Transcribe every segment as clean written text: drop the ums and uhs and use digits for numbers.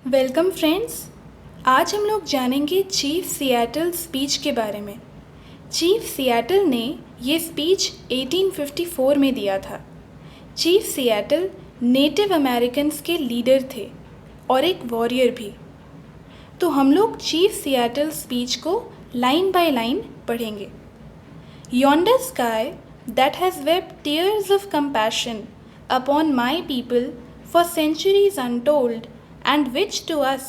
Welcome friends. आज हम लोग जानेंगे चीफ सियाटल स्पीच के बारे में। चीफ सियाटल ने ये स्पीच 1854 में दिया था। चीफ सियाटल नेटिव अमेरिकन्स के लीडर थे और एक वॉरियर भी। तो हम लोग चीफ सियाटल स्पीच को लाइन बाय लाइन पढ़ेंगे। Yonder sky that has wept tears of compassion upon my people for centuries untold, and which to us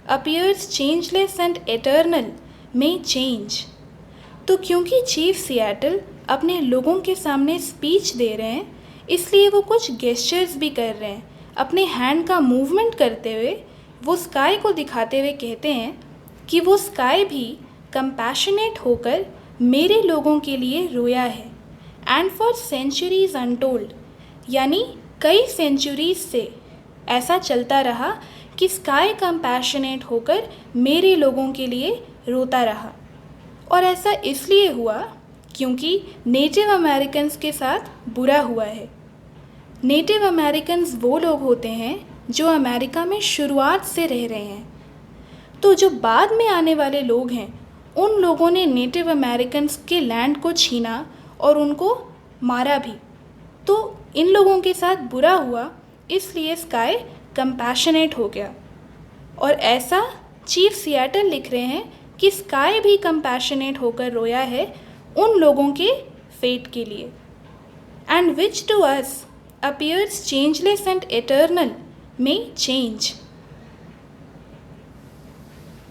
appears changeless and eternal, may change। तो क्योंकि chief Seattle अपने लोगों के सामने speech दे रहे हैं, इसलिए वो कुछ गेस्चर्स भी कर रहे हैं। अपने हैंड का मूवमेंट करते हुए वो स्काई को दिखाते हुए कहते हैं कि वो स्काई भी कंपैशनेट होकर मेरे लोगों के लिए रोया है। एंड फॉर सेंचुरीज अनटोल्ड, यानी कई सेंचुरीज से ऐसा चलता रहा कि स्काई कंपैशनेट होकर मेरे लोगों के लिए रोता रहा। और ऐसा इसलिए हुआ क्योंकि नेटिव अमेरिकन्स के साथ बुरा हुआ है। नेटिव अमेरिकन्स वो लोग होते हैं जो अमेरिका में शुरुआत से रह रहे हैं। तो जो बाद में आने वाले लोग हैं, उन लोगों ने नेटिव अमेरिकन्स के लैंड को छीना और उनको मारा भी। तो इन लोगों के साथ बुरा हुआ, इसलिए स्काई कंपैशनेट हो गया। और ऐसा चीफ सियाटल लिख रहे हैं कि स्काई भी कंपैशनेट होकर रोया है उन लोगों के फेट के लिए। And which to us appears changeless and eternal में चेंज।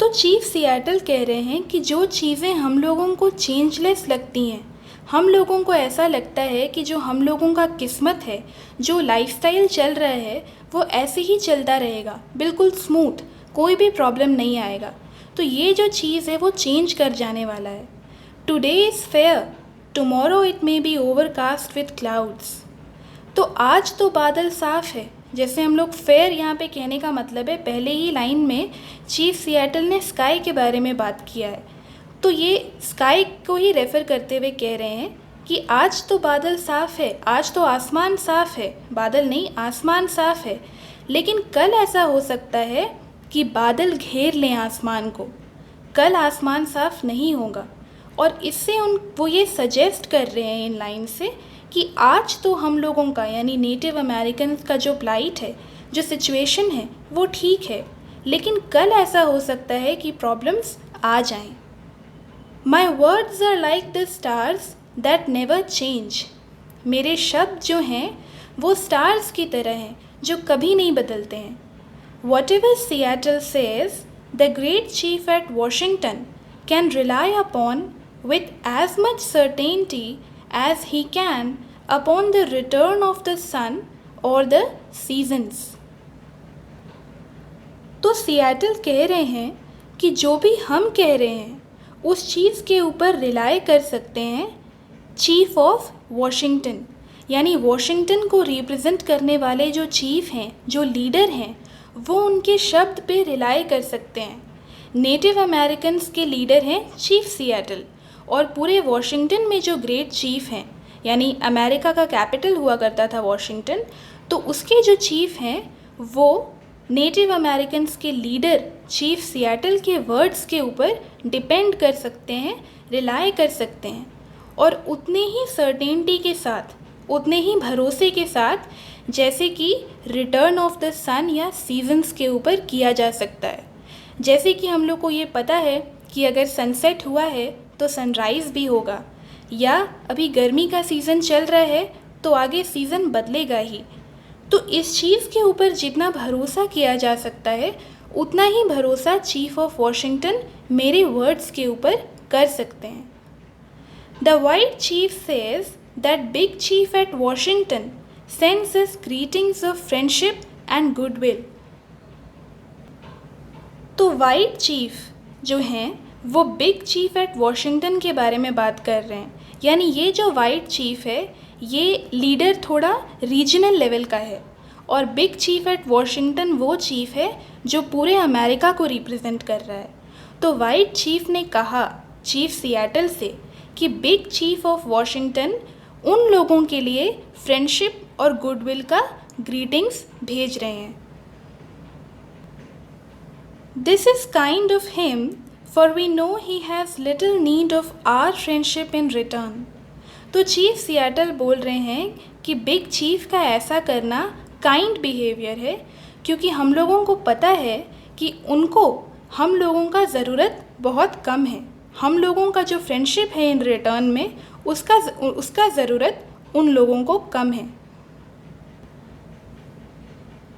तो चीफ सियाटल कह रहे हैं कि जो चीज़ें हम लोगों को चेंजलेस लगती हैं, हम लोगों को ऐसा लगता है कि जो हम लोगों का किस्मत है, जो लाइफस्टाइल चल रहा है, वो ऐसे ही चलता रहेगा, बिल्कुल स्मूथ, कोई भी प्रॉब्लम नहीं आएगा। तो ये जो चीज़ है वो चेंज कर जाने वाला है। Today is fair, tomorrow it may be overcast with clouds. तो आज तो बादल साफ़ है। जैसे हम लोग फेयर यहाँ पे कहने का मतलब है, पहले ही लाइन में चीफ सियाटल ने स्काई के बारे में बात किया है, तो ये स्काई को ही रेफ़र करते हुए कह रहे हैं कि आज तो बादल साफ़ है, आज तो आसमान साफ़ है, बादल नहीं आसमान साफ़ है। लेकिन कल ऐसा हो सकता है कि बादल घेर लें आसमान को, कल आसमान साफ़ नहीं होगा। और इससे वो ये सजेस्ट कर रहे हैं इन लाइन से कि आज तो हम लोगों का यानी नेटिव अमेरिकन का जो प्लाइट है, जो सिचुएशन है, वो ठीक है, लेकिन कल ऐसा हो सकता है कि प्रॉब्लम्स आ जाएं। My words are like the stars that never change. मेरे शब्द जो हैं वो स्टार्स की तरह हैं जो कभी नहीं बदलते हैं। Whatever Seattle says, the great chief at Washington can rely upon with as much certainty as he can upon the return of the sun or the seasons। तो सियाटल कह रहे हैं कि जो भी हम कह रहे हैं उस चीज़ के ऊपर रिलाई कर सकते हैं चीफ ऑफ वॉशिंगटन, यानी वॉशिंगटन को रिप्रेजेंट करने वाले जो चीफ हैं, जो लीडर हैं, वो उनके शब्द पे रिलाई कर सकते हैं। नेटिव अमेरिकन्स के लीडर हैं चीफ सियाटल, और पूरे वॉशिंगटन में जो ग्रेट चीफ हैं, यानी अमेरिका का कैपिटल हुआ करता था वॉशिंगटन, तो उसके जो चीफ हैं वो नेटिव अमेरिकन्स के लीडर चीफ सियाटल के वर्ड्स के ऊपर डिपेंड कर सकते हैं, रिलाई कर सकते हैं। और उतने ही सर्टेनिटी के साथ, उतने ही भरोसे के साथ जैसे कि रिटर्न ऑफ द सन या सीजन्स के ऊपर किया जा सकता है। जैसे कि हम लोग को ये पता है कि अगर सनसेट हुआ है तो सनराइज़ भी होगा, या अभी गर्मी का सीज़न चल रहा है तो आगे सीज़न बदलेगा ही। तो इस चीज़ के ऊपर जितना भरोसा किया जा सकता है, उतना ही भरोसा चीफ ऑफ वॉशिंगटन मेरे वर्ड्स के ऊपर कर सकते हैं। The white chief says that big chief at Washington sends us greetings of friendship and goodwill. तो वाइट चीफ जो हैं वो बिग चीफ एट वॉशिंगटन के बारे में बात कर रहे हैं, यानी ये जो वाइट चीफ है ये लीडर थोड़ा रीजनल लेवल का है, और बिग चीफ एट वॉशिंगटन वो चीफ है जो पूरे अमेरिका को रिप्रेजेंट कर रहा है। तो वाइट चीफ ने कहा चीफ सियाटल से कि बिग चीफ ऑफ वॉशिंगटन उन लोगों के लिए फ्रेंडशिप और गुडविल का ग्रीटिंग्स भेज रहे हैं। This is kind of him, for we know he has little need of our friendship in return. तो चीफ सियाटल बोल रहे हैं कि बिग चीफ का ऐसा करना काइंड बिहेवियर है, क्योंकि हम लोगों को पता है कि उनको हम लोगों का ज़रूरत बहुत कम है. हम लोगों का जो फ्रेंडशिप है इन रिटर्न में उसका ज़रूरत उन लोगों को कम है.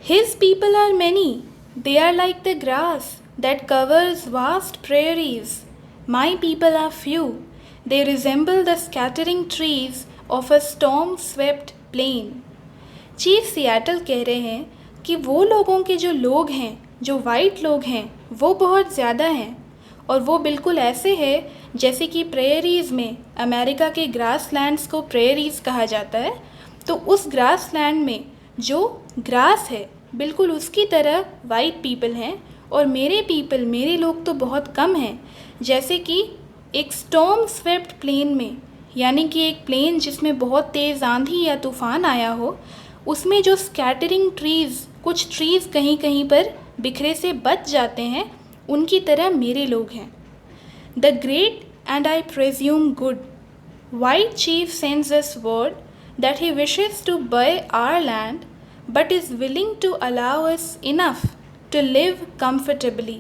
His people are many. They are like the grass that covers vast prairies. My people are few. They resemble the scattering trees of a storm-swept plain. Chief Seattle कह रहे हैं कि वो लोगों के जो लोग हैं, जो वाइट लोग हैं, वो बहुत ज़्यादा हैं और वो बिल्कुल ऐसे है जैसे कि प्रेयरीज़ में, अमेरिका के ग्रास लैंड्स को प्रेयरीज़ कहा जाता है, तो उस ग्रास लैंड में जो ग्रास है बिल्कुल उसकी तरह वाइट पीपल हैं और मेरे लोग तो बहुत कम हैं, जैसे कि एक स्टॉर्म स्वेप्ट प्लेन में, यानी कि एक प्लेन जिसमें बहुत तेज़ आंधी या तूफ़ान आया हो, उसमें जो स्कैटरिंग ट्रीज़, कुछ ट्रीज़ कहीं कहीं पर बिखरे से बच जाते हैं, उनकी तरह मेरे लोग हैं. The great and I presume good white chief sends us word that he wishes to buy our land but is willing to allow us enough to live comfortably.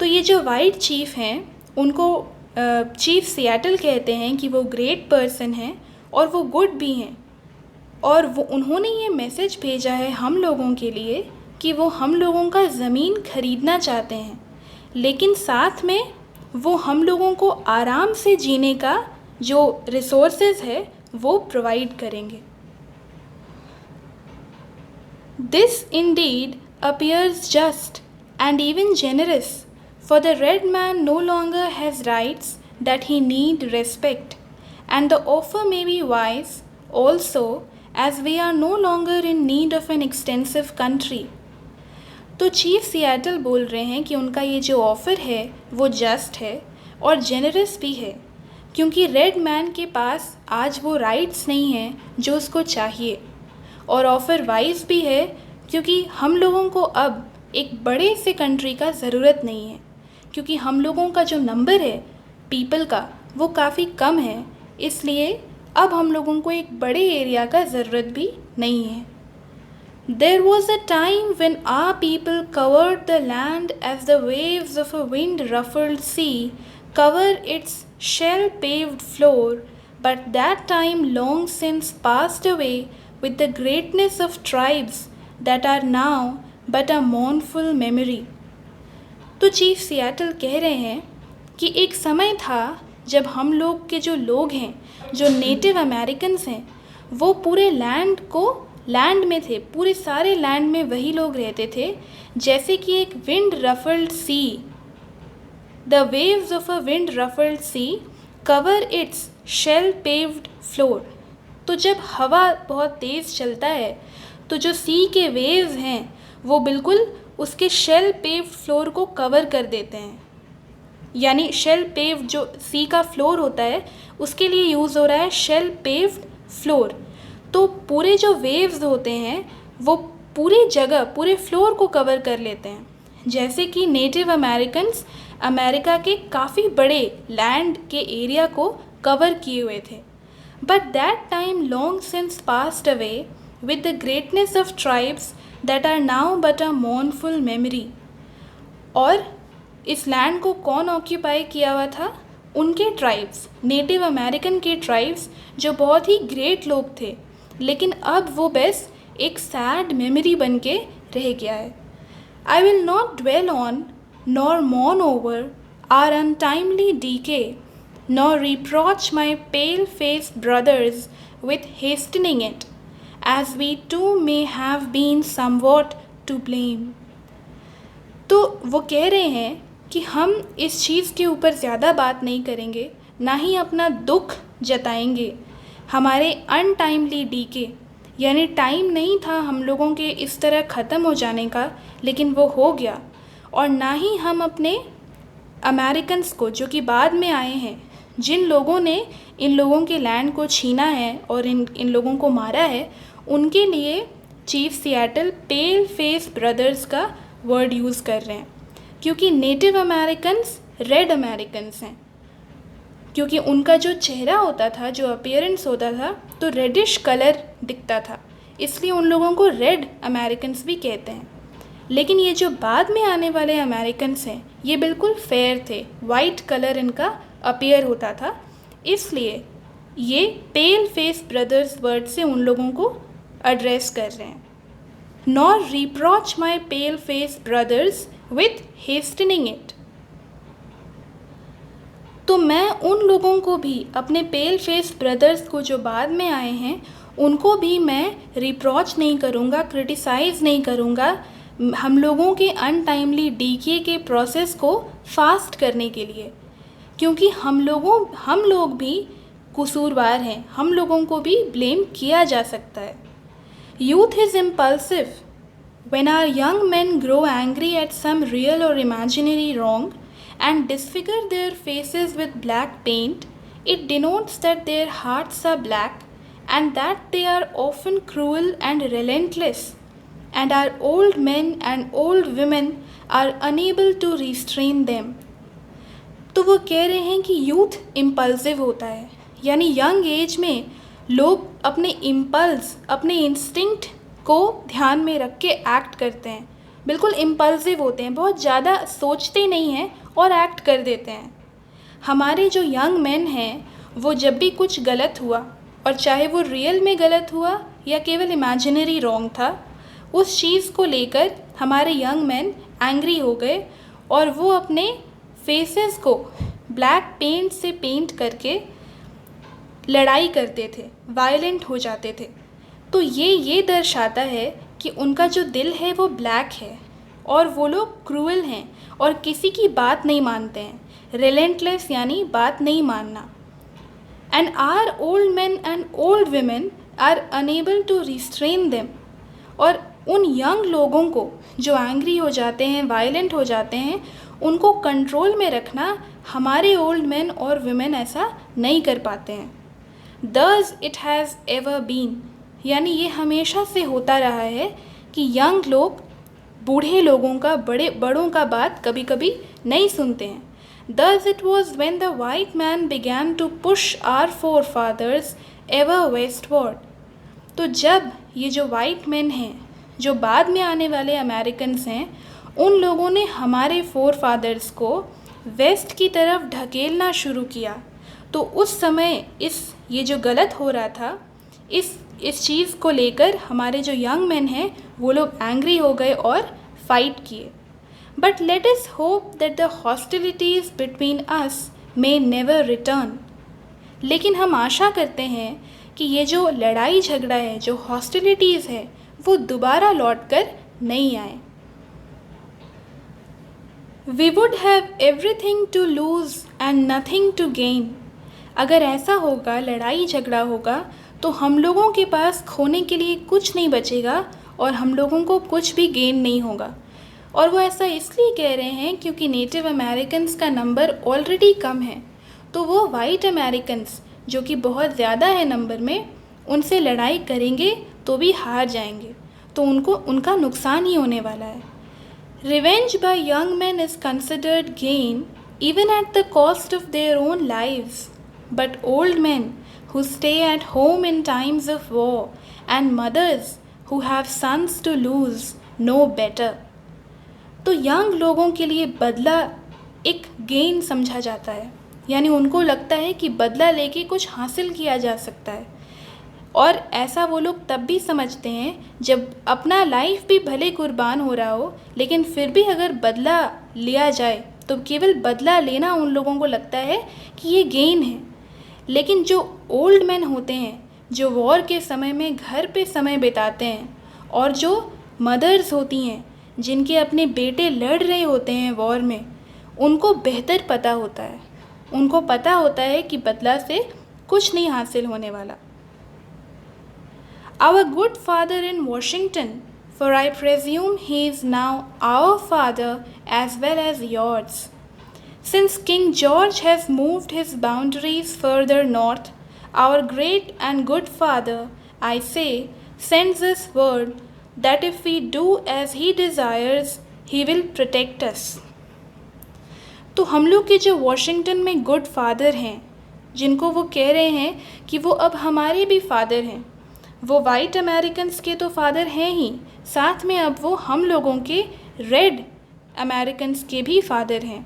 तो ये जो वाइट चीफ हैं उनको चीफ सियाटल कहते हैं कि वो great person हैं और वो गुड भी हैं, और वो उन्होंने ये मैसेज भेजा है हम लोगों के लिए कि वो हम लोगों का ज़मीन खरीदना चाहते हैं, लेकिन साथ में वो हम लोगों को आराम से जीने का जो रिसोर्सेज है वो प्रोवाइड करेंगे. This indeed appears just and even generous, for the red man no longer has rights that he need respect, and the offer may be wise also, as we are no longer in need of an extensive country. तो chief Seattle बोल रहे हैं कि उनका ये जो offer है वो जस्ट है और जेनरस भी है, क्योंकि रेड मैन के पास आज वो राइट्स नहीं हैं जो उसको चाहिए, और ऑफ़र वाइज भी है क्योंकि हम लोगों को अब एक बड़े से कंट्री का ज़रूरत नहीं है, क्योंकि हम लोगों का जो नंबर है पीपल का वो काफ़ी कम है, इसलिए अब हम लोगों को एक बड़े एरिया का ज़रूरत भी नहीं है. There was a time when our people covered the land as the waves of a wind-ruffled sea cover its shell-paved floor, but that time long since passed away with the greatness of tribes that are now but a mournful memory. तो chief Seattle कह रहे हैं कि एक समय था जब हम लोग के जो लोग हैं, जो नेटिव अमेरिकन्स हैं, वो पूरे लैंड में थे, पूरे सारे लैंड में वही लोग रहते थे जैसे कि एक wind ruffled sea, the waves of a wind ruffled sea cover its shell paved floor. तो जब हवा बहुत तेज़ चलता है तो जो सी के वेव्स हैं वो बिल्कुल उसके शेल पेव्ड फ्लोर को कवर कर देते हैं, यानी शेल पेव्ड जो सी का फ्लोर होता है उसके लिए यूज़ हो रहा है शेल पेव्ड फ्लोर. तो पूरे जो वेव्स होते हैं वो पूरी जगह, पूरे फ्लोर को कवर कर लेते हैं, जैसे कि नेटिव अमेरिकन्स अमेरिका के काफ़ी बड़े लैंड के एरिया को कवर किए हुए थे. But that time long since passed away with the greatness of tribes that are now but a mournful memory. और इस लैंड को कौन ऑक्यूपाई किया हुआ था? उनके ट्राइब्स, नेटिव अमेरिकन के ट्राइब्स जो बहुत ही ग्रेट लोग थे, लेकिन अब वो बस एक सैड मेमोरी बन के रह गया है. I will not dwell on nor mourn over our untimely decay, nor reproach my pale-faced brothers with hastening it, as we too may have been somewhat to blame. तो वो कह रहे हैं कि हम इस चीज़ के ऊपर ज़्यादा बात नहीं करेंगे, ना ही अपना दुख जताएंगे हमारे अनटाइमली डीके, यानी टाइम नहीं था हम लोगों के इस तरह ख़त्म हो जाने का, लेकिन वो हो गया. और ना ही हम अपने अमेरिकन्स को जो कि बाद में आए हैं, जिन लोगों ने इन लोगों के लैंड को छीना है और इन लोगों को मारा है, उनके लिए चीफ सियाटल पेल फेस ब्रदर्स का वर्ड यूज़ कर रहे हैं. क्योंकि नेटिव अमेरिकन्स रेड अमेरिकन्स हैं, क्योंकि उनका जो चेहरा होता था, जो अपीयरेंस होता था, तो रेडिश कलर दिखता था, इसलिए उन लोगों को रेड अमेरिकन्स भी कहते हैं। लेकिन ये जो बाद में आने वाले अमेरिकन्स हैं, ये बिल्कुल फेयर थे, वाइट कलर इनका अपीयर होता था, इसलिए ये पेल फेस ब्रदर्स वर्ड से उन लोगों को एड्रेस कर रहे हैं। Nor reproach my pale face brothers with hastening it. तो मैं उन लोगों को भी, अपने पेल फेस ब्रदर्स को जो बाद में आए हैं, उनको भी मैं रिप्रॉच नहीं करूँगा, क्रिटिसाइज़ नहीं करूँगा हम लोगों के अनटाइमली डीके के प्रोसेस को फास्ट करने के लिए, क्योंकि हम लोग भी कसूरवार हैं, हम लोगों को भी ब्लेम किया जा सकता है। Youth is impulsive. When our young men grow angry at some real or imaginary wrong and disfigure their faces with black paint, it denotes that their hearts are black and that they are often cruel and relentless, and our old men and old women are unable to restrain them. तो वो कह रहे हैं कि youth impulsive होता है, यानी young age में लोग अपने इम्पल्स, अपने इंस्टिंक्ट को ध्यान में रख के एक्ट करते हैं, बिल्कुल इम्पल्सिव होते हैं, बहुत ज़्यादा सोचते नहीं हैं और एक्ट कर देते हैं। हमारे जो यंग मैन हैं, वो जब भी कुछ गलत हुआ, और चाहे वो रियल में गलत हुआ या केवल इमेजिनरी रॉन्ग था, उस चीज़ को लेकर हमारे यंग मैन एंग्री हो गए और वो अपने फेसेस को ब्लैक पेंट से पेंट करके लड़ाई करते थे, वायलेंट हो जाते थे। तो ये दर्शाता है कि उनका जो दिल है वो ब्लैक है और वो लोग क्रूअल हैं और किसी की बात नहीं मानते हैं, रिलेंटलेस यानी बात नहीं मानना। And our old man and old women are unable to restrain them. और उन यंग लोगों को जो एंग्री हो जाते हैं, वायलेंट हो जाते हैं, उनको कंट्रोल में रखना हमारे ओल्ड मैन और वीमेन ऐसा नहीं कर पाते हैं। Thus it has ever been, यानी ये हमेशा से होता रहा है कि यंग लोग बूढ़े लोगों का, बड़ों का बात कभी कभी नहीं सुनते हैं। Thus it was when the white man began to push our forefathers ever westward। तो जब ये जो वाइट मैन हैं, जो बाद में आने वाले अमेरिकन्स हैं, उन लोगों ने हमारे फोरफादर्स को वेस्ट की तरफ ढकेलना शुरू किया, तो उस समय ये जो गलत हो रहा था, इस चीज़ को लेकर हमारे जो यंग मैन हैं वो लोग एंग्री हो गए और फाइट किए। But let us hope that the hostilities between us may never return. लेकिन हम आशा करते हैं कि ये जो लड़ाई झगड़ा है, जो हॉस्टिलिटीज़ है, वो दोबारा लौट कर नहीं आए। We would have everything to lose and nothing to gain. अगर ऐसा होगा, लड़ाई झगड़ा होगा, तो हम लोगों के पास खोने के लिए कुछ नहीं बचेगा और हम लोगों को कुछ भी गेन नहीं होगा। और वो ऐसा इसलिए कह रहे हैं क्योंकि नेटिव अमेरिकन्स का नंबर ऑलरेडी कम है, तो वो वाइट अमेरिकन्स जो कि बहुत ज़्यादा है नंबर में, उनसे लड़ाई करेंगे तो भी हार जाएंगे, तो उनका नुकसान ही होने वाला है। Revenge by young man is considered gain even at the cost of their own lives, but old men who stay at home in times of war and mothers who have sons to lose know better। तो young लोगों के लिए बदला एक gain समझा जाता है, यानी उनको लगता है कि बदला लेके कुछ हासिल किया जा सकता है, और ऐसा वो लोग तब भी समझते हैं जब अपना लाइफ भी भले कुर्बान हो रहा हो, लेकिन फिर भी अगर बदला लिया जाए तो केवल बदला लेना उन लोगों को लगता है कि ये गेन है। लेकिन जो ओल्ड मैन होते हैं, जो वॉर के समय में घर पे समय बिताते हैं, और जो मदर्स होती हैं जिनके अपने बेटे लड़ रहे होते हैं वॉर में, उनको बेहतर पता होता है, उनको पता होता है कि बदला से कुछ नहीं हासिल होने वाला। Our good father in Washington, for I presume he is now our father as well as yours. Since King George has moved his boundaries further north, our great and good father, I say, sends us word that if we do as he desires, he will protect us। तो हम लोग के जो Washington में good father हैं, जिनको वो कह रहे हैं कि वो अब हमारे भी फादर हैं, वो वाइट अमेरिकन्स के तो फादर हैं ही, साथ में अब वो हम लोगों के रेड अमेरिकन्स के भी फादर हैं,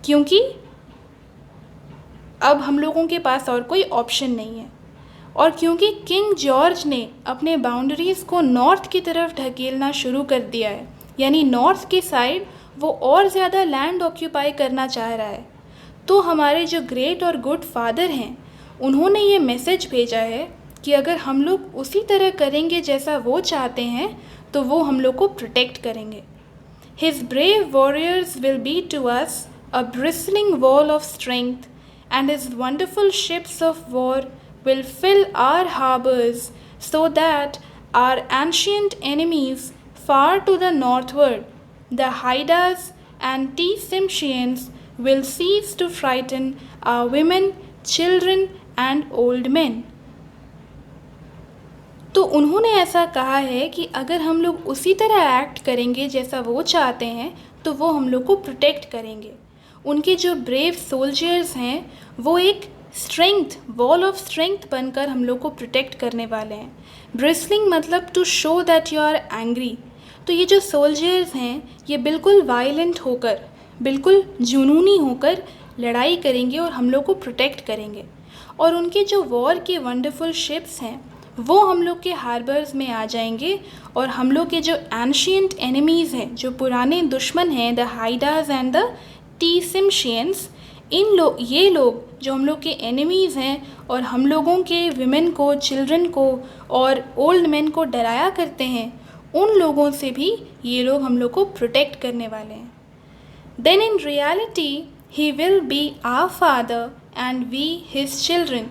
क्योंकि अब हम लोगों के पास और कोई ऑप्शन नहीं है। और क्योंकि किंग जॉर्ज ने अपने बाउंड्रीज़ को नॉर्थ की तरफ ढकेलना शुरू कर दिया है, यानी नॉर्थ की साइड वो और ज़्यादा लैंड ऑक्यूपाई करना चाह रहा है, तो हमारे जो ग्रेट और गुड फादर हैं उन्होंने ये मैसेज भेजा है कि अगर हम लोग उसी तरह करेंगे जैसा वो चाहते हैं तो वो हम लोग को प्रोटेक्ट करेंगे। His brave warriors will be to us a bristling wall of strength, and his wonderful ships of war will fill our harbors so that our ancient enemies far to the northward, the Haidas and Tsimshians, will cease to frighten our women, children and old men. तो उन्होंने ऐसा कहा है कि अगर हम लोग उसी तरह एक्ट करेंगे जैसा वो चाहते हैं तो वो हम लोग को प्रोटेक्ट करेंगे। उनके जो ब्रेव सोल्जर्स हैं वो एक स्ट्रेंथ, वॉल ऑफ स्ट्रेंथ बनकर हम लोग को प्रोटेक्ट करने वाले हैं। ब्रिस्लिंग मतलब to show that you are angry. तो ये जो सोल्जर्स हैं ये बिल्कुल वायलेंट होकर, बिल्कुल जुनूनी होकर लड़ाई करेंगे और हम लोग को प्रोटेक्ट करेंगे। और उनके जो वॉर के वंडरफुल शिप्स हैं वो हम लोग के हार्बर्स में आ जाएंगे और हम लोग के जो एंशियंट एनिमीज़ हैं, जो पुराने दुश्मन हैं, द हाइडास एंड द टीसिमशियंस, ये लोग जो हम लोग के एनिमीज़ हैं और हम लोगों के विमेन को, चिल्ड्रन को और ओल्ड मैन को डराया करते हैं, उन लोगों से भी ये लोग हम लोग को प्रोटेक्ट करने वाले हैं। Then in reality he will be our father and we his children.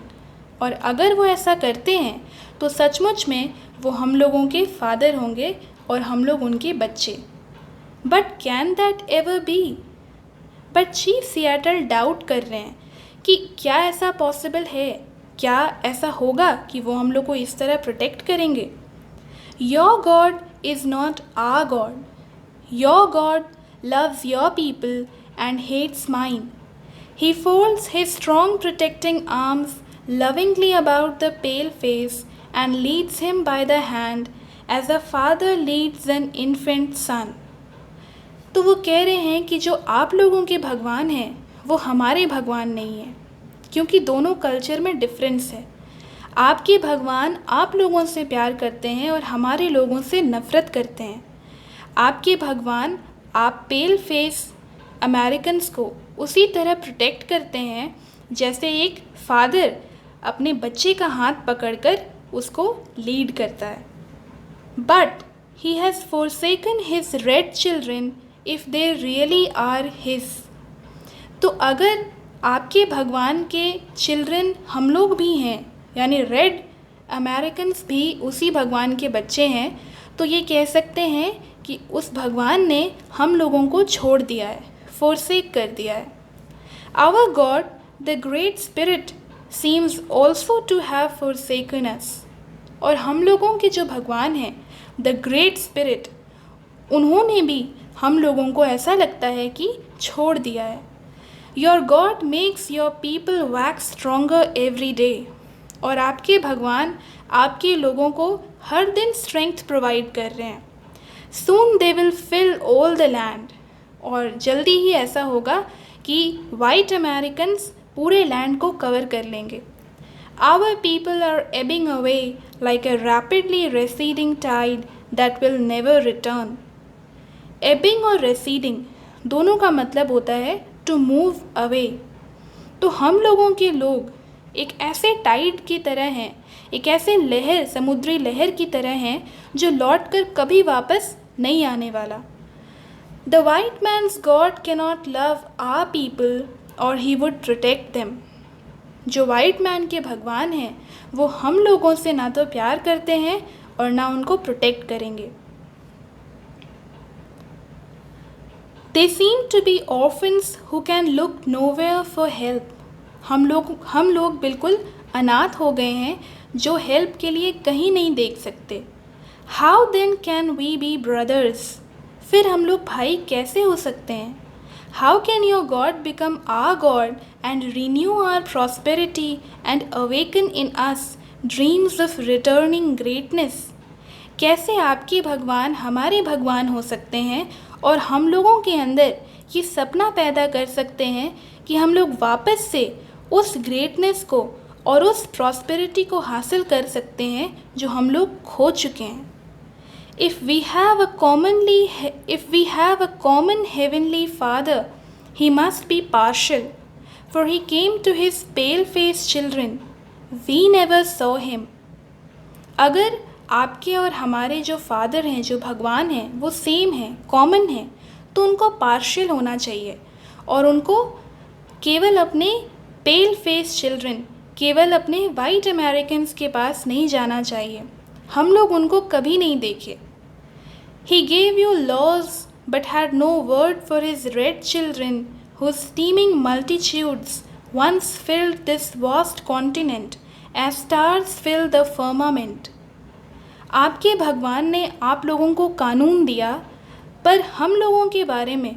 और अगर वो ऐसा करते हैं तो सचमुच में वो हम लोगों के फादर होंगे और हम लोग उनके बच्चे। But can that ever be? But chief Seattle doubt कर रहे हैं कि क्या ऐसा पॉसिबल है, क्या ऐसा होगा कि वो हम लोग को इस तरह प्रोटेक्ट करेंगे? Your God is not our God. Your God loves your people and hates mine. He folds his strong protecting arms lovingly about the pale face and leads him by the hand as a father leads an infant son. तो वो कह रहे हैं कि जो आप लोगों के भगवान हैं वो हमारे भगवान नहीं हैं, क्योंकि दोनों कल्चर में डिफरेंस है। आपके भगवान आप लोगों से प्यार करते हैं और हमारे लोगों से नफ़रत करते हैं। आपके भगवान आप पेल फेस अमेरिकन्स को उसी तरह प्रोटेक्ट करते हैं जैसे एक फादर अपने बच्चे का हाथ पकड़कर उसको लीड करता है। But he has forsaken his red children if they really are his. तो अगर आपके भगवान के चिल्ड्रन हम लोग भी हैं, यानी रेड अमेरिकन्स भी उसी भगवान के बच्चे हैं, तो ये कह सकते हैं कि उस भगवान ने हम लोगों को छोड़ दिया है, फोरसेक कर दिया है। Our God the great spirit seems also to have forsaken us. और हम लोगों के जो भगवान हैं द ग्रेट स्पिरिट, उन्होंने भी हम लोगों को ऐसा लगता है कि छोड़ दिया है। Your God makes your people wax stronger every day. और आपके भगवान आपके लोगों को हर दिन स्ट्रेंथ प्रोवाइड कर रहे हैं। Soon they will fill all the land. और जल्दी ही ऐसा होगा कि वाइट अमेरिकन्स पूरे लैंड को कवर कर लेंगे। Our people are ebbing away like a rapidly receding tide that will never return. Ebbing और receding दोनों का मतलब होता है to move away। तो हम लोगों के लोग एक ऐसे टाइड की तरह हैं, एक ऐसे लहर, समुद्री लहर की तरह हैं जो लौटकर कभी वापस नहीं आने वाला। The white man's God cannot love our people or he would protect them. जो वाइट मैन के भगवान हैं वो हम लोगों से ना तो प्यार करते हैं और ना उनको प्रोटेक्ट करेंगे। They seem to be orphans who can look nowhere for help. हम लोग बिल्कुल अनाथ हो गए हैं जो हेल्प के लिए कहीं नहीं देख सकते। How then can we be brothers? फिर हम लोग भाई कैसे हो सकते हैं? How can your God become our God and renew our prosperity and awaken in us dreams of returning greatness? कैसे आपके भगवान हमारे भगवान हो सकते हैं और हम लोगों के अंदर ये सपना पैदा कर सकते हैं कि हम लोग वापस से उस ग्रेटनेस को और उस प्रॉस्पेरिटी को हासिल कर सकते हैं जो हम लोग खो चुके हैं. If we have a common heavenly Father, he must be partial, for he came to his pale-faced children. We never saw him. अगर आपके और हमारे जो फादर हैं, जो भगवान हैं, वो सेम हैं, कॉमन हैं, तो उनको पार्शियल होना चाहिए और उनको केवल अपने पेल फेस चिल्ड्रन, केवल अपने वाइट अमेरिकन्स के पास नहीं जाना चाहिए. हम लोग उनको कभी नहीं देखे. He gave you laws but had no word for his red children whose teeming multitudes once filled this vast continent as stars fill the firmament. आपके भगवान ने आप लोगों को कानून दिया, पर हम लोगों के बारे में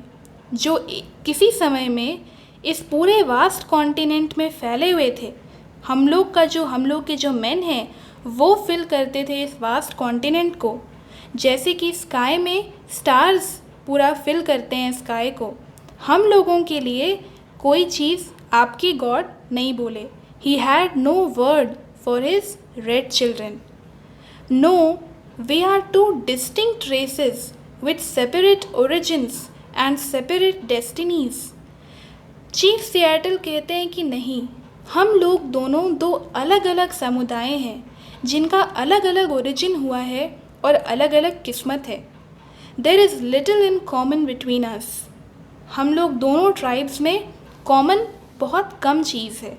जो किसी समय में इस पूरे वास्ट कॉन्टिनेंट में फैले हुए थे, हम लोग के जो मेन हैं वो फिल करते थे इस वास्ट कॉन्टिनेंट को, जैसे कि स्काई में स्टार्स पूरा फिल करते हैं स्काई को. हम लोगों के लिए कोई चीज़ आपके गॉड नहीं बोले. He had no word for his red children. No, we are two distinct races with separate origins and separate destinies. Chief Seattle कहते हैं कि नहीं, हम लोग दोनों दो अलग अलग समुदाय हैं जिनका अलग अलग ओरिजिन हुआ है और अलग अलग किस्मत है. There is little in common between us. हम लोग दोनों ट्राइब्स में कॉमन बहुत कम चीज़ है.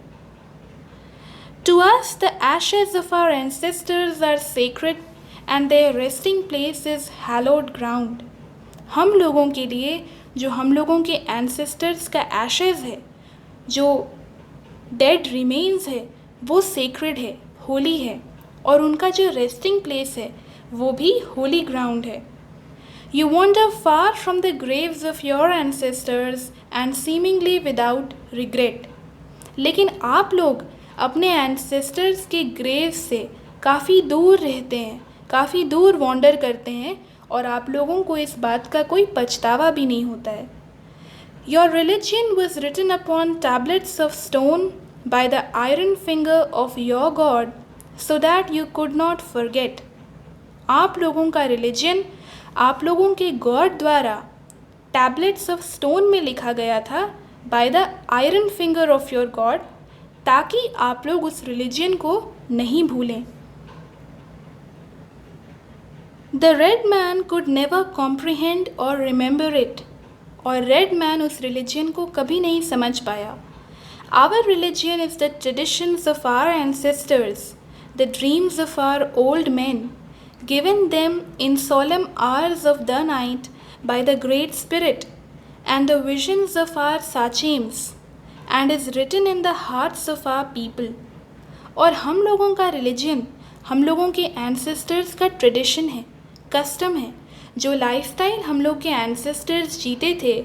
To us the ashes of our ancestors are sacred and their resting place is hallowed ground. हम लोगों के लिए जो हम लोगों के एंसेस्टर्स का एशेज है, जो डेड रिमेन्स है, वो सेक्रेड है, होली है, और उनका जो रेस्टिंग प्लेस है वो भी होली ग्राउंड है. You wander far from the graves of your ancestors and seemingly without regret. लेकिन आप लोग अपने एंसेस्टर्स के ग्रेव से काफ़ी दूर रहते हैं, काफ़ी दूर वॉन्डर करते हैं और आप लोगों को इस बात का कोई पछतावा भी नहीं होता है. Your religion was written upon tablets of stone by the iron finger of your God so that you could not forget. आप लोगों का रिलीजन आप लोगों के गॉड द्वारा टैबलेट्स ऑफ स्टोन में लिखा गया था, by the iron finger of your God, ताकि आप लोग उस रिलीजन को नहीं भूलें. The red man could never comprehend or remember it. और रेड मैन उस रिलीजन को कभी नहीं समझ पाया. Our religion is the traditions of our ancestors, the dreams of our old man, given them in solemn hours of the night by the Great Spirit, and the visions of our sachems, and is written in the hearts of our people. और हम लोगों का religion हम लोगों के ancestors का tradition है, custom है. जो लाइफस्टाइल हम लोग के एंसेस्टर्स जीते थे,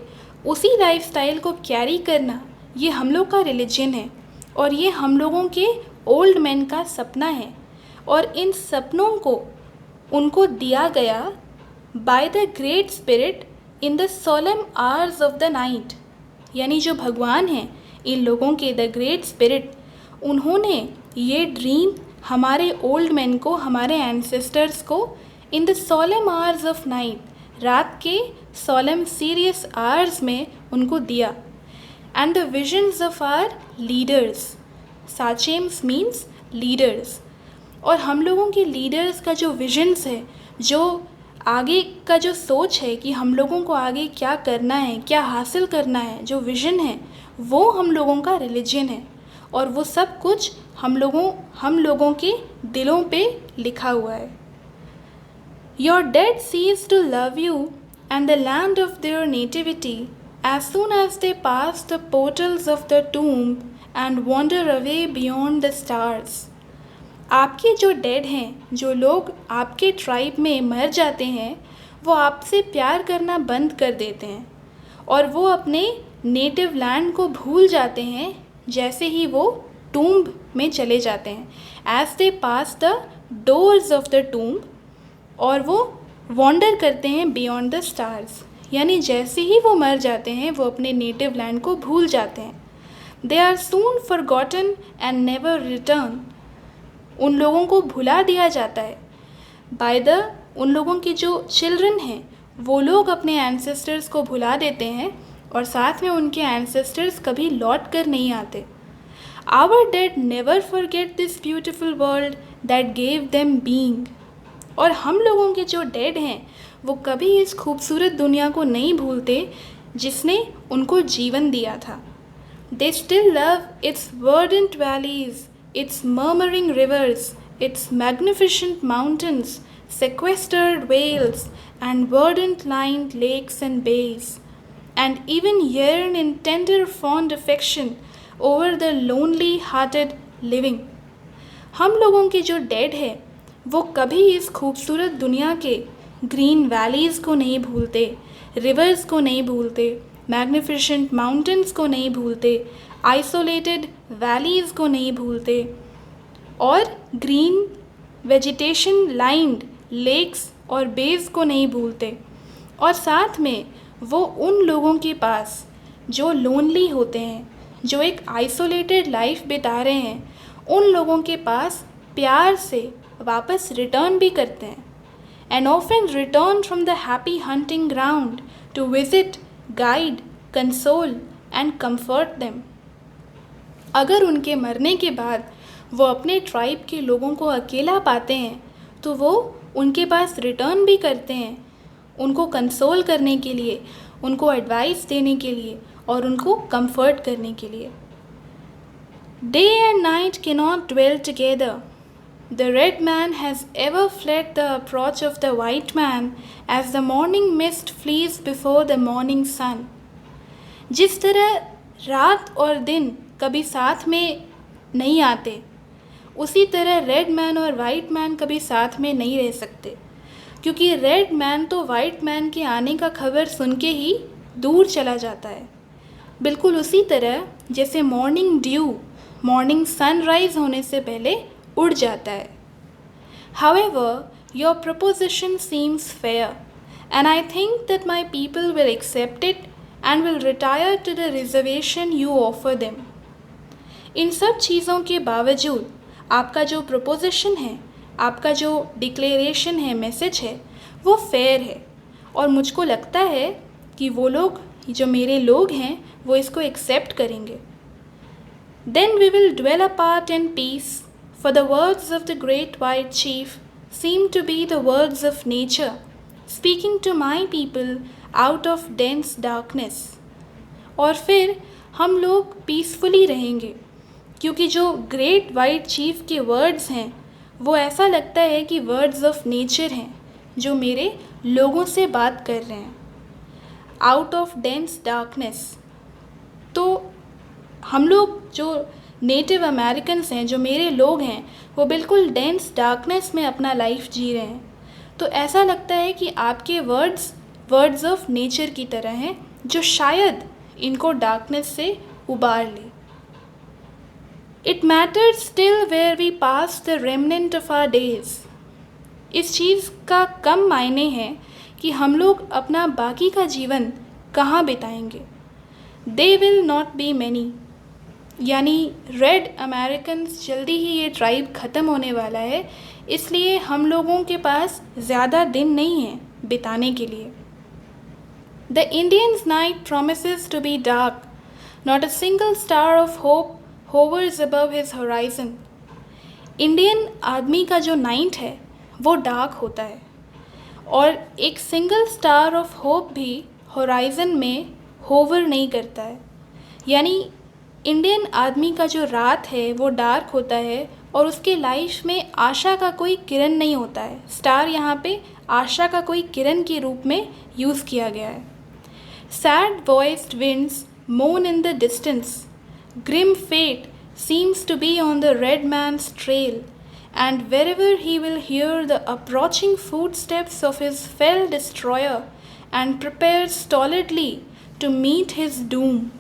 उसी लाइफस्टाइल को कैरी करना ये हम लोग का रिलीजन है, और ये हम लोगों के ओल्ड मैन का सपना है. और इन सपनों को उनको दिया गया bye the great spirit in the solemn hours of the night. यानी जो भगवान हैं इन लोगों के द ग्रेट स्पिरिट, उन्होंने ये ड्रीम हमारे ओल्ड मैन को, हमारे एंसेस्टर्स को in the solemn hours of night, रात के सोलेम सीरियस आवर्स में उनको दिया. And the visions of our leaders. Sachems means leaders. और हम लोगों के लीडर्स का जो विजन्स है, जो आगे का जो सोच है कि हम लोगों को आगे क्या करना है, क्या हासिल करना है, जो विज़न है, वो हम लोगों का रिलीजन है. और वो सब कुछ हम लोगों के दिलों पे लिखा हुआ है. Your dead cease to love you and the land of their nativity as soon as they pass the portals of the tomb and wander away beyond the stars. आपके जो डेड हैं, जो लोग आपके ट्राइब में मर जाते हैं, वो आपसे प्यार करना बंद कर देते हैं. और वो अपने नेटिव लैंड को भूल जाते हैं जैसे ही वो टूम्ब में चले जाते हैं। As they pass the doors of the tomb, और वो वॉन्डर करते हैं बियॉन्ड द स्टार्स, यानी जैसे ही वो मर जाते हैं वो अपने नेटिव लैंड को भूल जाते हैं। They are soon forgotten and never return, उन लोगों को भुला दिया जाता है बाय द, उन लोगों की जो चिल्ड्रन हैं वो लोग अपने एंसेस्टर्स को भुला देते हैं और साथ में उनके एंसेस्टर्स कभी लौट कर नहीं आते। Our dead never forget this beautiful world that gave them being, और हम लोगों के जो डेड हैं वो कभी इस खूबसूरत दुनिया को नहीं भूलते जिसने उनको जीवन दिया था। They still love its verdant valleys, its murmuring rivers, its magnificent mountains, sequestered vales, and verdant-lined lakes and bays, and even yearn in tender fond affection over the lonely-hearted living. हम लोगों के जो डेड है वो कभी इस खूबसूरत दुनिया के ग्रीन वैलीज़ को नहीं भूलते, रिवर्स को नहीं भूलते, मैग्निफिशेंट माउंटेन्स को नहीं भूलते, आइसोलेटेड वैलीज़ को नहीं भूलते, और ग्रीन वेजिटेशन लाइंड लेक्स और बेस को नहीं भूलते। और साथ में वो उन लोगों के पास जो लोनली होते हैं, जो एक आइसोलेटेड लाइफ बिता रहे हैं, उन लोगों के पास प्यार से वापस रिटर्न भी करते हैं। And often return from the happy hunting ground to visit, guide, console and comfort them. अगर उनके मरने के बाद वो अपने ट्राइब के लोगों को अकेला पाते हैं तो वो उनके पास रिटर्न भी करते हैं, उनको कंसोल करने के लिए, उनको एडवाइस देने के लिए और उनको कंफर्ट करने के लिए। Day and night cannot dwell together, the red man has ever fled the approach of the white man as the morning mist flees before the morning sun. जिस तरह रात और दिन कभी साथ में नहीं आते, उसी तरह रेड मैन और वाइट मैन कभी साथ में नहीं रह सकते, क्योंकि रेड मैन तो वाइट मैन के आने का खबर सुन के ही दूर चला जाता है। बिल्कुल उसी तरह जैसे मॉर्निंग ड्यू मॉर्निंग सनराइज होने से पहले उड़ जाता है। However, your proposition seems fair and I think that my people will accept it and will retire to the reservation you offer them. इन सब चीज़ों के बावजूद आपका जो प्रपोजिशन है, आपका जो डिक्लेरेशन है, मैसेज है, वो फेयर है और मुझको लगता है कि वो लोग, जो मेरे लोग हैं, वो इसको एक्सेप्ट करेंगे। Then we will dwell apart in peace, for the words of the great white chief seem to be the words of nature, speaking to my people out of dense darkness. और फिर हम लोग peacefully रहेंगे क्योंकि जो great white chief के words हैं वो ऐसा लगता है कि वर्ड्स ऑफ नेचर हैं जो मेरे लोगों से बात कर रहे हैं। आउट ऑफ डेंस डार्कनेस, तो हम लोग जो नेटिव अमेरिकन्स हैं, जो मेरे लोग हैं, वो बिल्कुल डेंस डार्कनेस में अपना लाइफ जी रहे हैं। तो ऐसा लगता है कि आपके वर्ड्स ऑफ नेचर की तरह हैं जो शायद इनको डार्कनेस से उबार ले। It matters still where we pass the remnant of our days. इस चीज़ का कम मायने है कि हम लोग अपना बाकी का जीवन कहाँ बिताएंगे। They will not be many, यानी रेड अमेरिकन्स, जल्दी ही ये ट्राइब ख़त्म होने वाला है, इसलिए हम लोगों के पास ज़्यादा दिन नहीं हैं बिताने के लिए। The Indian's night promises to be dark. Not a single star of hope hovers above his horizon. Indian आदमी का जो नाइट है वो डार्क होता है और एक सिंगल स्टार ऑफ होप भी होराइज़न में होवर नहीं करता है। यानी इंडियन आदमी का जो रात है वो डार्क होता है और उसके लाइफ में आशा का कोई किरण नहीं होता है। स्टार यहाँ पे आशा का कोई किरण के रूप में यूज़ किया गया है। Sad voiced winds moan in the distance. Grim fate seems to be on the red man's trail, and wherever he will hear the approaching footsteps of his fell destroyer and prepare stolidly to meet his doom,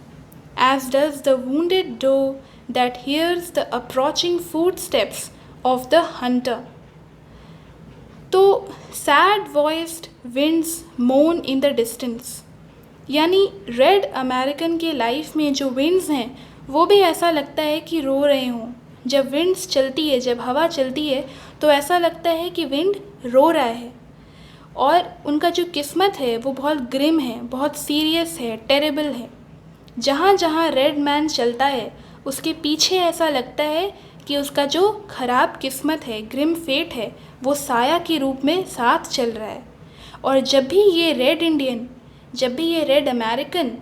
as does the wounded doe that hears the approaching footsteps of the hunter. तो sad voiced winds मोन in the distance, यानी red American के life में जो winds हैं वो भी ऐसा लगता है कि रो रहे हों। जब विंड्स चलती है, जब हवा चलती है तो ऐसा लगता है कि विंड रो रहा है। और उनका जो किस्मत है वो बहुत ग्रिम है, बहुत सीरियस है, टेरेबल है। जहाँ जहाँ रेड मैन चलता है उसके पीछे ऐसा लगता है कि उसका जो ख़राब किस्मत है, ग्रिम फेट है, वो साया के रूप में साथ चल रहा है। और जब भी ये रेड इंडियन, जब भी ये रेड अमेरिकन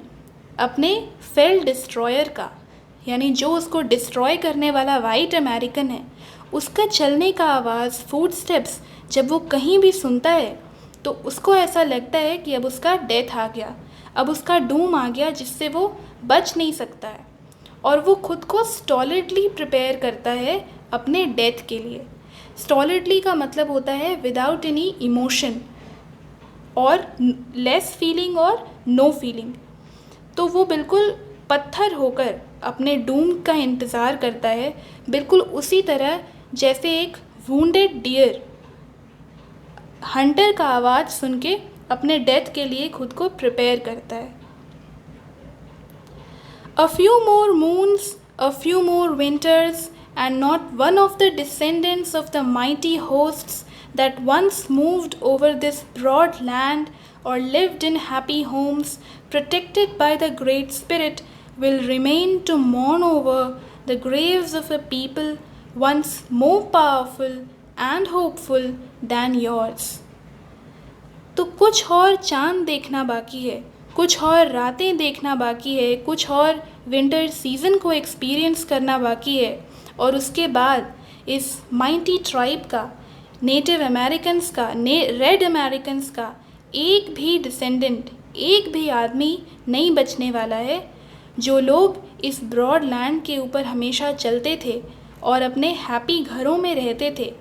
अपने फेल डिस्ट्रॉयर का, यानी जो उसको डिस्ट्रॉय करने वाला वाइट अमेरिकन है, उसका चलने का आवाज़, फुट स्टेप्स जब वो कहीं भी सुनता है तो उसको ऐसा लगता है कि अब उसका डेथ आ गया, अब उसका डूम आ गया जिससे वो बच नहीं सकता है। और वो खुद को स्टॉलिडली प्रिपेयर करता है अपने डेथ के लिए। स्टॉलिडली का मतलब होता है विदाउट एनी इमोशन और लेस फीलिंग और नो फीलिंग। तो वो बिल्कुल पत्थर होकर अपने डूम का इंतज़ार करता है, बिल्कुल उसी तरह जैसे एक वूंडेड डियर हंटर का आवाज़ सुन के अपने डेथ के लिए खुद को प्रिपेयर करता है। A few more moons, a few more winters, and not one of the descendants of the mighty hosts that once moved over this broad land or lived in happy homes protected by the Great Spirit will remain to mourn over the graves of a people once more powerful and hopeful than yours. तो कुछ और चांद देखना बाकी है, कुछ और रातें देखना बाकी है, कुछ और विंटर सीज़न को एक्सपीरियंस करना बाकी है। और उसके बाद इस माइटी ट्राइब का, नेटिव अमेरिकन्स का, रेड अमेरिकन्स का एक भी डिसेंडेंट, एक भी आदमी नहीं बचने वाला है। जो लोग इस ब्रॉड लैंड के ऊपर हमेशा चलते थे और अपने हैप्पी घरों में रहते थे,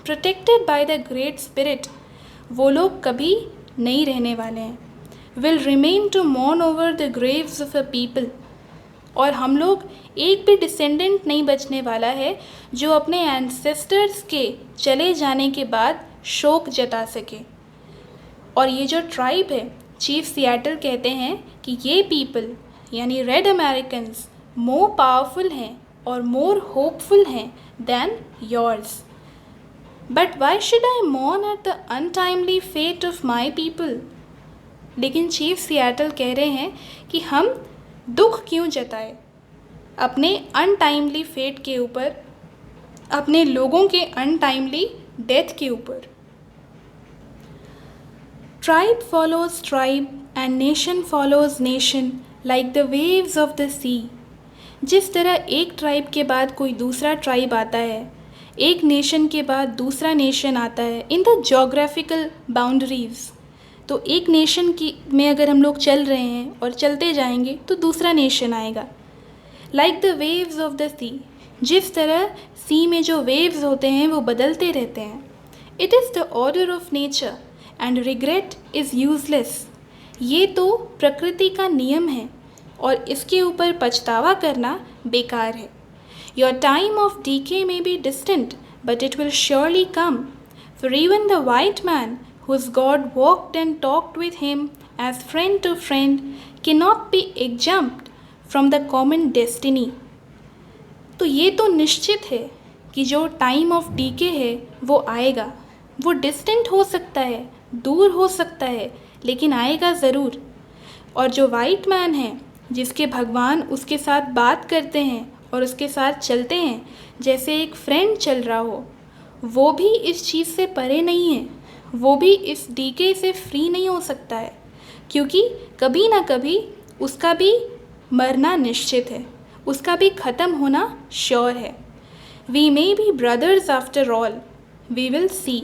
protected by the great spirit, वो लोग कभी नहीं रहने वाले हैं। Will remain to mourn over the graves of a people. और हम लोग एक भी डिसेंडेंट नहीं बचने वाला है जो अपने एंसेस्टर्स के चले जाने के बाद शोक जता सके। और ये जो ट्राइब है, चीफ सियाटल कहते हैं कि ये पीपल यानी रेड अमेरिकन्स मोर पावरफुल हैं और मोर होपफुल हैं than yours. But why should I mourn at the untimely fate of my people. लेकिन चीफ सियाटल कह रहे हैं कि हम दुख क्यों जताए अपने अनटाइमली फेट के ऊपर, अपने लोगों के अनटाइमली डेथ के ऊपर। Tribe follows tribe and nation follows nation like the waves of the sea. जिस तरह एक ट्राइब के बाद कोई दूसरा ट्राइब आता है, एक नेशन के बाद दूसरा नेशन आता है इन द जोग्राफिकल बाउंड्रीज, तो एक नेशन की में अगर हम लोग चल रहे हैं और चलते जाएंगे तो दूसरा नेशन आएगा। Like the waves of the sea, जिस तरह सी में जो वेव्स होते हैं वो बदलते रहते हैं। It is the order of nature and regret is useless. ये तो प्रकृति का नियम है और इसके ऊपर पछतावा करना बेकार है। Your time of decay may be distant, but it will surely come. For even the white man, whose God walked and talked with him as friend to friend, cannot be exempt from the common destiny. तो ये तो निश्चित है कि जो time of DK है वो आएगा। वो डिस्टेंट हो सकता है, दूर हो सकता है, लेकिन आएगा ज़रूर। और जो वाइट मैन है, जिसके भगवान उसके साथ बात करते हैं और उसके साथ चलते हैं जैसे एक फ्रेंड चल रहा हो, वो भी इस चीज़ से परे नहीं है, वो भी इस डीके से फ्री नहीं हो सकता है, क्योंकि कभी ना कभी उसका भी मरना निश्चित है, उसका भी ख़त्म होना श्योर है। We may be brothers after all, we will see.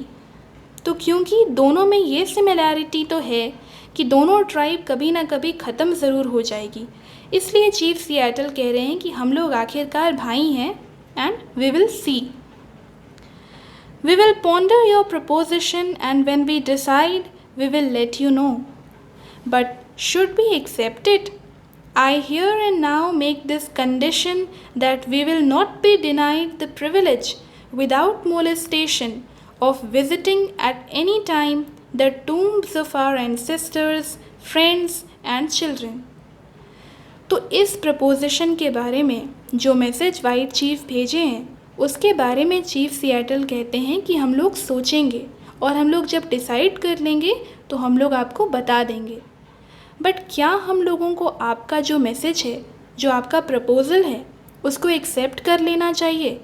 तो क्योंकि दोनों में ये सिमिलैरिटी तो है कि दोनों ट्राइब कभी ना कभी ख़त्म ज़रूर हो जाएगी, इसलिए चीफ सियाटल कह रहे हैं कि हम लोग आखिरकार भाई हैं and we will see. We will ponder your proposition and when we decide we will let you know, but Should we accept it? I here and now make this condition that we will not be denied the privilege without molestation of visiting at any time the tombs of our ancestors, friends and children. तो इस preposition के बारे में जो message white chief भेजे हैं उसके बारे में चीफ सियाटल कहते हैं कि हम लोग सोचेंगे और हम लोग जब डिसाइड कर लेंगे तो हम लोग आपको बता देंगे। बट क्या हम लोगों को आपका जो मैसेज है, जो आपका प्रपोज़ल है, उसको एक्सेप्ट कर लेना चाहिए?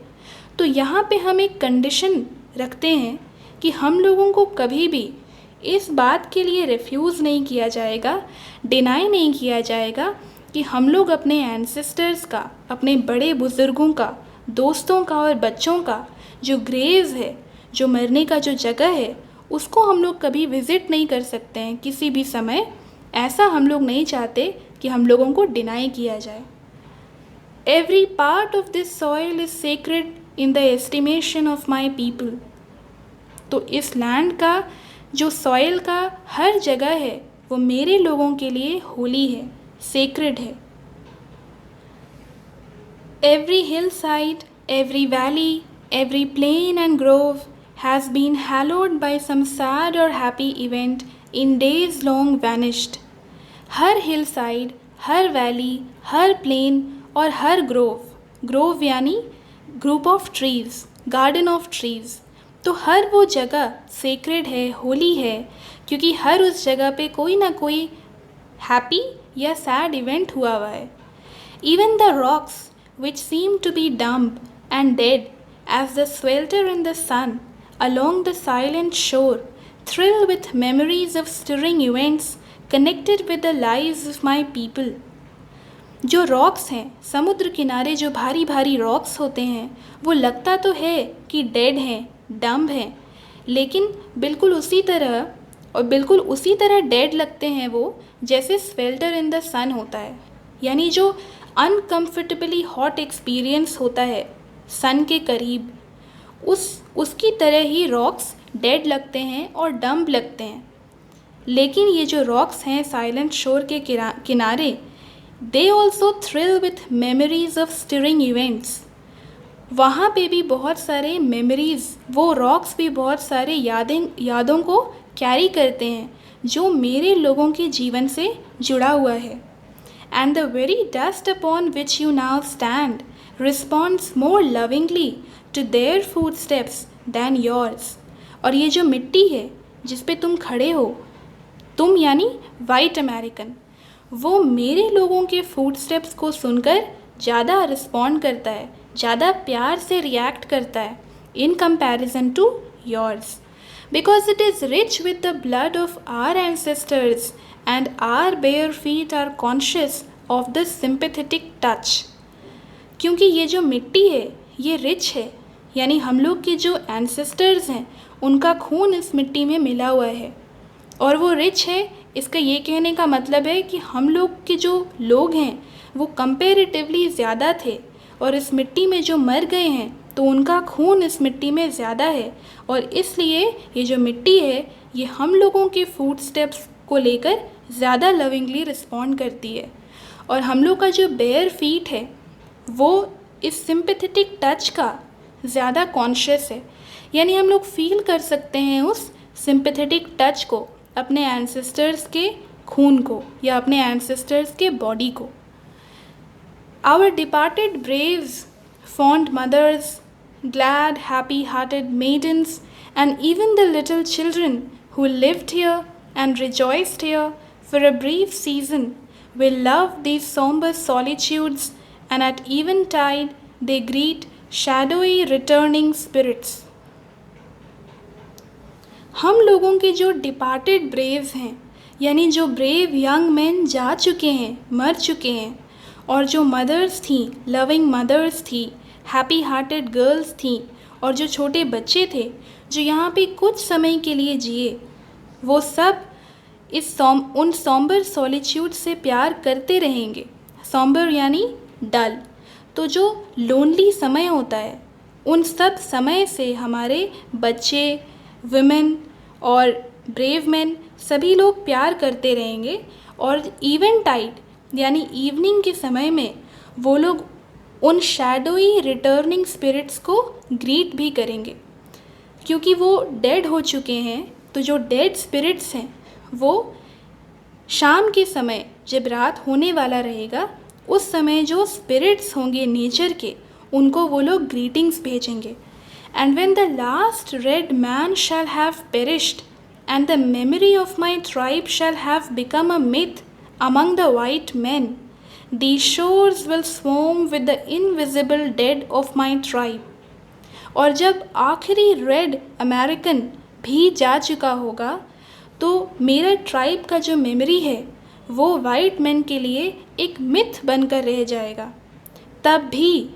तो यहाँ पे हम एक कंडीशन रखते हैं कि हम लोगों को कभी भी इस बात के लिए रिफ्यूज़ नहीं किया जाएगा, डिनाई नहीं किया जाएगा कि हम लोग अपने एंसेस्टर्स का, अपने बड़े बुज़ुर्गों का, दोस्तों का और बच्चों का जो ग्रेव्स है, जो मरने का जो जगह है, उसको हम लोग कभी विज़िट नहीं कर सकते हैं किसी भी समय। ऐसा हम लोग नहीं चाहते कि हम लोगों को डिनाई किया जाए। Every part of this soil is sacred in the estimation of my people. तो इस लैंड का जो सॉइल का हर जगह है वो मेरे लोगों के लिए होली है, सेक्रेड है। Every hillside, every valley, every plain and grove has been hallowed by some sad or happy event in days long vanished. हर हिल साइड, हर वैली, हर प्लेन और हर ग्रोव यानी group of trees, garden of trees, तो हर वो जगह सेक्रेड है, होली है, क्योंकि हर उस जगह पे कोई ना कोई हैप्पी या सैड इवेंट हुआ हुआ है। Even the rocks which seem to be dumb and dead as the swelter in the sun along the silent shore thrill with memories of stirring events connected with the lives of my people. जो rocks हैं, समुद्र किनारे जो भारी भारी rocks होते हैं, वो लगता तो है कि डेड हैं, डम्ब हैं, लेकिन बिल्कुल उसी तरह डेड लगते हैं वो जैसे स्वेल्टर इन द सन होता है, यानी जो अनकम्फर्टेबली हॉट एक्सपीरियंस होता है सन के करीब, उसकी तरह ही रॉक्स डेड लगते हैं और डम्ब लगते हैं। लेकिन ये जो रॉक्स हैं साइलेंट शोर के किनारे, they also thrill with memories of stirring events. वहाँ पे भी बहुत सारे मेमोरीज़, वो रॉक्स भी बहुत सारे यादों को कैरी करते हैं जो मेरे लोगों के जीवन से जुड़ा हुआ है। And the very dust upon which you now stand responds more lovingly to their footsteps than yours। और ये जो मिट्टी है जिस पे तुम खड़े हो, तुम यानी वाइट अमेरिकन, वो मेरे लोगों के फुटस्टेप्स को सुनकर ज़्यादा रिस्पॉन्ड करता है, ज़्यादा प्यार से रिएक्ट करता है in comparison to yours, because it is rich with the blood of our ancestors and our bare feet are conscious of the sympathetic touch. क्योंकि ये जो मिट्टी है ये रिच है, यानी हम लोग के जो एंसेस्टर्स हैं उनका खून इस मिट्टी में मिला हुआ है और वो रिच है। इसका ये कहने का मतलब है कि हम लोग के जो लोग हैं वो कंपैरेटिवली ज़्यादा थे और इस मिट्टी में जो मर गए हैं तो उनका खून इस मिट्टी में ज़्यादा है, और इसलिए ये जो मिट्टी है ये हम लोगों के फुटस्टेप्स को लेकर ज़्यादा लविंगली रिस्पॉन्ड करती है। और हम लोग का जो बेयर फीट है वो इस सिंपैथेटिक टच का ज़्यादा कॉन्शियस है, यानी हम लोग फील कर सकते हैं उस सिंपैथेटिक टच को, अपने एंसेस्टर्स के खून को या अपने एंसेस्टर्स के बॉडी को। Our departed braves, fond mothers, glad happy hearted maidens and even the little children who lived here and rejoiced here for a brief season will love these somber solitudes, and at eventide they greet shadowy returning spirits। हम लोगों के जो departed Braves हैं, यानी जो brave young man जा चुके हैं, मर चुके हैं, और जो मदर्स थी, लविंग मदर्स थी, हैप्पी हार्टेड गर्ल्स थी, और जो छोटे बच्चे थे जो यहाँ पे कुछ समय के लिए जिए, वो सब उन सॉम्बर सॉलिट्यूड से प्यार करते रहेंगे। सॉम्बर यानी डल, तो जो लोनली समय होता है उन सब समय से हमारे बच्चे, वुमेन और ब्रेव मैन सभी लोग प्यार करते रहेंगे और इवेंटाइड यानी इवनिंग के समय में वो लोग उन शैडोई रिटर्निंग स्पिरिट्स को ग्रीट भी करेंगे, क्योंकि वो डेड हो चुके हैं। तो जो डेड स्पिरिट्स हैं वो शाम के समय जब रात होने वाला रहेगा उस समय जो स्पिरिट्स होंगे नेचर के, उनको वो लोग ग्रीटिंग्स भेजेंगे। And when the last red man shall have perished and the memory of my tribe shall have become a myth among the white men, these shores will swarm with the invisible dead of my tribe. और जब आखिरी red American भी जा चुका होगा तो मेरा tribe का जो मेमोरी है वो वाइट मैन के लिए एक मिथ बनकर रह जाएगा। तब भी,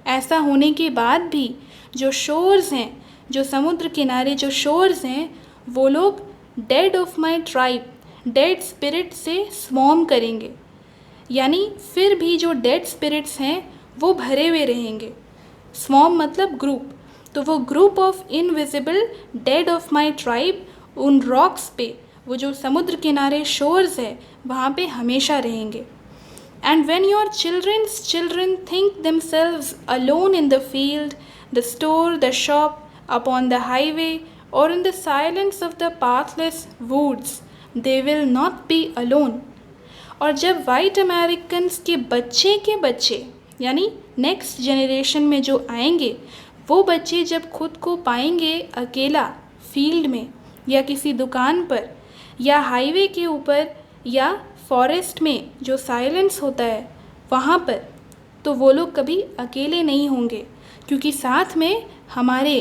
ऐसा होने के बाद भी, जो शोर्स हैं, जो समुद्र किनारे जो शोर्स हैं, वो लोग dead of my tribe, dead spirit से स्वॉर्म करेंगे। यानी फिर भी जो डेड स्पिरिट्स हैं वो भरे हुए रहेंगे। स्वॉर्म मतलब ग्रुप, तो वो group of invisible dead of my tribe उन रॉक्स पे, वो जो समुद्र किनारे शोर्स है, वहाँ पे हमेशा रहेंगे। And when your children's children think themselves alone in the field, the store, the shop, upon the highway, or in the silence of the pathless woods, they will not be alone. और जब white Americans के बच्चे यानी next generation में जो आएंगे, वो बच्चे जब खुद को पाएंगे अकेला फील्ड में या किसी दुकान पर या हाईवे के ऊपर या फॉरेस्ट में जो साइलेंस होता है वहाँ पर, तो वो लोग कभी अकेले नहीं होंगे, क्योंकि साथ में हमारे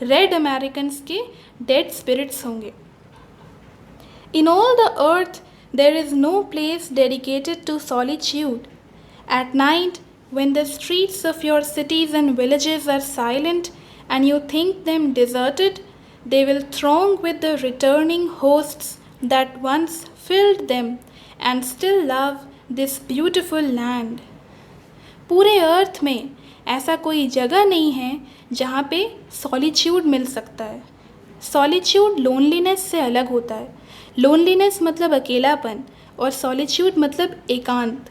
रेड अमेरिकन्स के डेड स्पिरिट्स होंगे। In all the earth there is no place dedicated to solitude. At night when the streets of your cities and villages are silent and you think them deserted, they will throng with the returning hosts that once filled them and still love this beautiful land. पूरे अर्थ में ऐसा कोई जगह नहीं है जहाँ पे solitude मिल सकता है। सॉलिट्यूड लोनलीनेस से अलग होता है। लोनलीनेस मतलब अकेलापन और सॉलिट्यूड मतलब एकांत,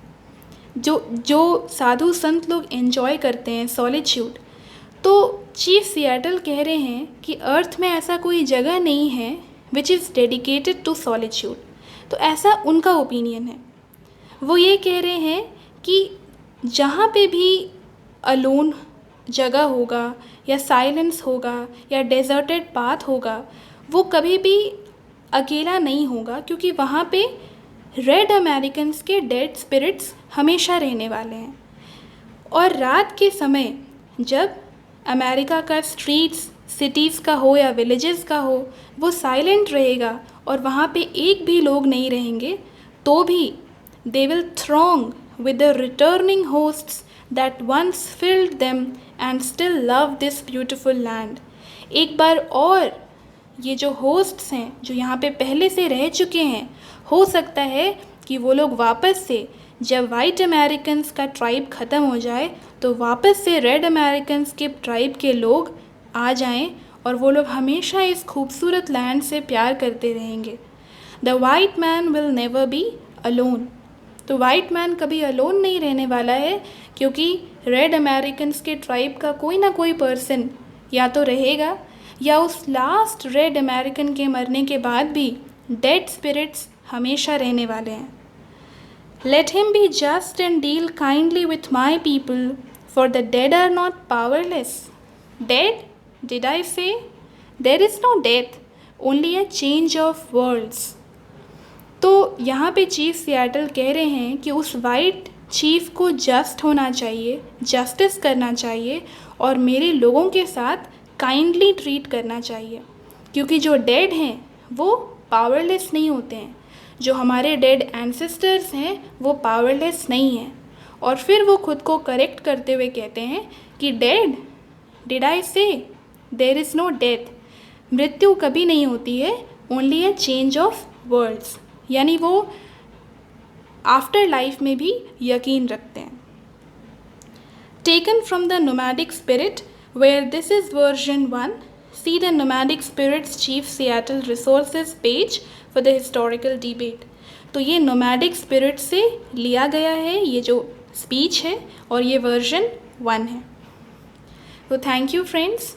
जो साधु संत लोग एंजॉय करते हैं सॉलिट्यूड। तो चीफ सिएटल कह रहे हैं कि अर्थ में ऐसा कोई जगह नहीं है which is dedicated to solitude. तो ऐसा उनका ओपिनियन है। वो ये कह रहे हैं कि जहाँ पे भी अलोन जगह होगा या साइलेंस होगा या डेजर्टेड पाथ होगा, वो कभी भी अकेला नहीं होगा, क्योंकि वहाँ पे रेड अमेरिकन्स के डेड स्पिरिट्स हमेशा रहने वाले हैं। और रात के समय जब अमेरिका का स्ट्रीट्स सिटीज़ का हो या विलेजेस का हो, वो साइलेंट रहेगा और वहाँ पे एक भी लोग नहीं रहेंगे, तो भी they will throng with the returning hosts that once filled them and still love this beautiful land. एक बार और ये जो होस्ट्स हैं जो यहाँ पे पहले से रह चुके हैं, हो सकता है कि वो लोग वापस से, जब वाइट अमेरिकन्स का ट्राइब ख़त्म हो जाए, तो वापस से रेड अमेरिकन्स के ट्राइब के लोग आ जाएं और वो लोग हमेशा इस खूबसूरत लैंड से प्यार करते रहेंगे। The white man will never be alone. तो वाइट मैन कभी अलोन नहीं रहने वाला है, क्योंकि रेड अमेरिकन्स के ट्राइब का कोई ना कोई पर्सन या तो रहेगा या उस लास्ट रेड अमेरिकन के मरने के बाद भी डेड स्पिरिट्स हमेशा रहने वाले हैं। Let him be just and deal kindly with my people, for the dead are not powerless. Dead, did I say? There is no death, only a change of worlds. तो यहाँ पे chief Seattle कह रहे हैं कि उस white chief को just होना चाहिए, जस्टिस करना चाहिए और मेरे लोगों के साथ काइंडली ट्रीट करना चाहिए, क्योंकि जो डेड हैं वो पावरलेस नहीं होते हैं। जो हमारे डेड एंसेस्टर्स हैं वो पावरलेस नहीं हैं। और फिर वो खुद को करेक्ट करते हुए कहते हैं कि dead, did I say? There is no death, मृत्यु कभी नहीं होती है, only a change of worlds. यानी वो आफ्टर लाइफ में भी यकीन रखते हैं। Taken from the nomadic spirit, where this is version 1, See the nomadic spirits Chief Seattle resources page for the historical debate. तो ये nomadic spirit से लिया गया है ये जो speech है और ये version 1 है. तो thank you friends.